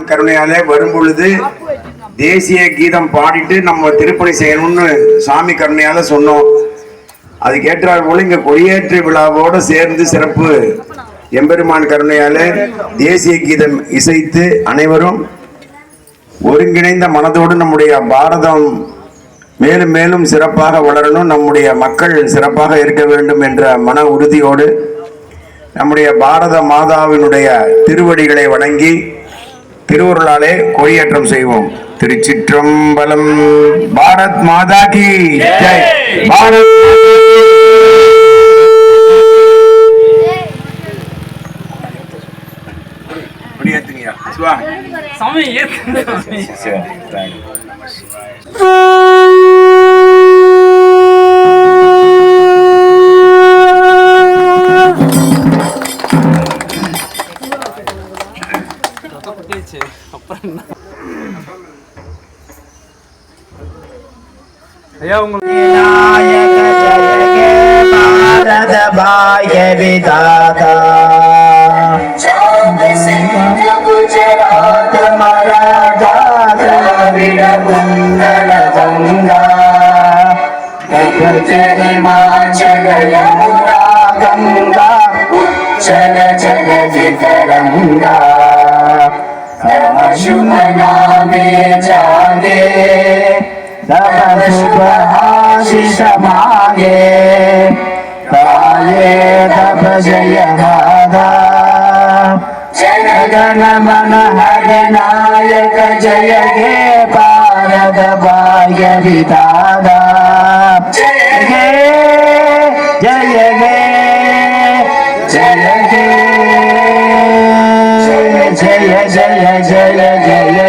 கருணையாலே வரும் பொழுது தேசிய கீதம் பாடிட்டு நம்ம திருப்பணி செய்யணும்னு சாமி கருணையால சொன்னோம். அதுக்கேற்றால் போல இங்க கொடியேற்று விழாவோடு சேர்ந்து சிறப்பு எம்பெருமான் கருணையாலே தேசிய கீதம் இசைத்து அனைவரும் ஒருங்கிணைந்த மனதோடு நம்முடைய பாரதம் மேலும் மேலும் சிறப்பாக வளரணும், நம்முடைய மக்கள் சிறப்பாக இருக்க வேண்டும் என்ற மன உறுதியோடு நம்முடைய பாரத மாதாவினுடைய திருவடிகளை வணங்கி திருவுருளாலே கொடியேற்றம் செய்வோம். திருச்சிற்றம்பலம். பாரத் மாதா கி ஜெய். பாரத் भारत भाग्य विधाता गुजरात मराठा कुंडल गंगा हिमाचल यमुना गंगा उच्चल जगति तरंगा शुभ नामे जागे तब शुभ आशीष मांगे काये तब जय माता जय गण मन हरि नायक जय हे भारत भाग्य विधाता जय हे जय हे जय हे जय जय जय जय हे